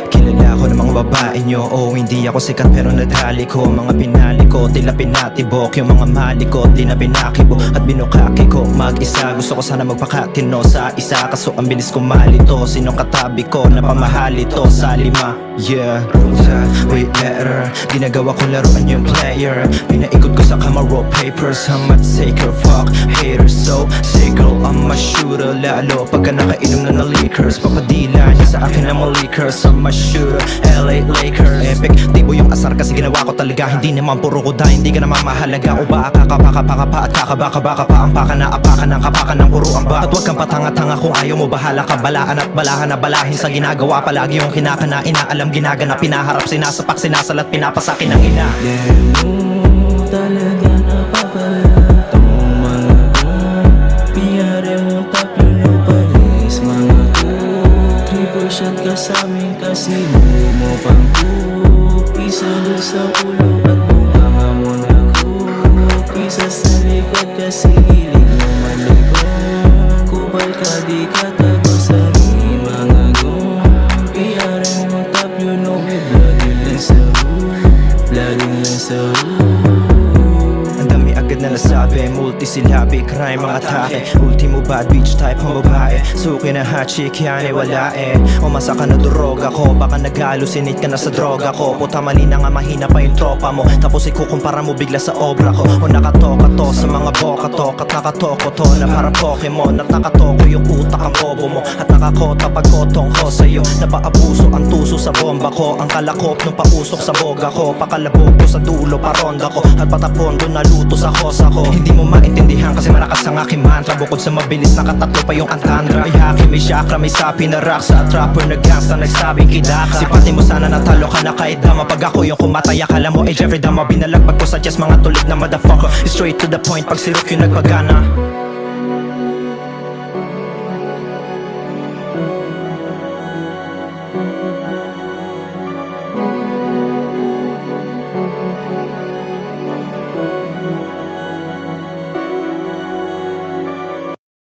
Kilala ko ng mga babae nyo. Oh, hindi ako sikat pero nadali ko. Mga pinali ko, tila pinatibok. Yung mga mali ko, di na pinakibo. At binukaki ko mag-isa. Gusto ko sana magpakatino sa isa. Kaso ang bilis ko malito. Sinong katabi ko na pamahalito sa lima. Yeah, way better. Ginagawa ko laruan yung player. Pinaikot ko sa camera papers. How much saker, fuck haters. So, say girl, I'm a shooter. Lalo pagka nakainom na ng liquors. Papadila niya sa akin ang mga liquors. I'm a shooter, LA Lakers. Epic, tibo yung asar kasi ginawa ko talaga. Hindi naman puro kuda, hindi ka naman mahalaga. O ba kakapaka pa at kakabaka pa. Ang paka na apakan ng kapakan ng puro ang ba. At wag kang patanga-tanga kung ayaw mo bahala ka. Balaan at balahan na balahin sa ginagawa. Palagi yung kinakana, inaalam ginaganap. Pinaharap, sinasapak, sinasalat, pinapasakin ng ina. Mo talaga napapala itong mga to. Piyare mo tapino palis mga to. Triple shot ka sa'min kasi mo pang to. Pisa doon sa ulo at bunganga mo na ko. Pisa sa likod kasi hiling mo malikot. Kupal ka di ka tapos sa rin mga gong. Piyare mo tapino may vlogging lang sa vlogging lang sa Ang dami agad na nasabi, multisilabi, crime ang atake. Ultimo bad bitch type ang babae. Suki na hot chick yan eh wala eh. Umasa ka na droga ko, baka nag-hallucinate ka na sa droga ko. Puta mali na nga mahina pa yung tropa mo. Tapos ikukumpara mo bigla sa obra ko. O nakatoka to sa mga boka to. At nakatoko to na para Pokemon. At nakatoko yung utak ang bobo mo. At nakakota pag kotong ko sa'yo. Napaabuso ang tuso sa bomba ko. Ang kalakop nung pausok sa boga ko. Pakalabog ko sa dulo paronda ko. At patapon doon naluto sa kosa ko. Hindi mo maintindihan kasi malakas ang aking mantra. Bukod sa mabilis nakatatlo pa yung antandra. May haki, may chakra, may sapi na rock. Sa trapper na gangsta nagsabing kidaka. Sipatin mo sana natalo ka na kahit dama. Pag ako yung kumatay akala mo Jeffrey Dama. Binalagbag ko sa chest mga tulig na motherfucker. Straight to the point pag sirok yung nagpagana.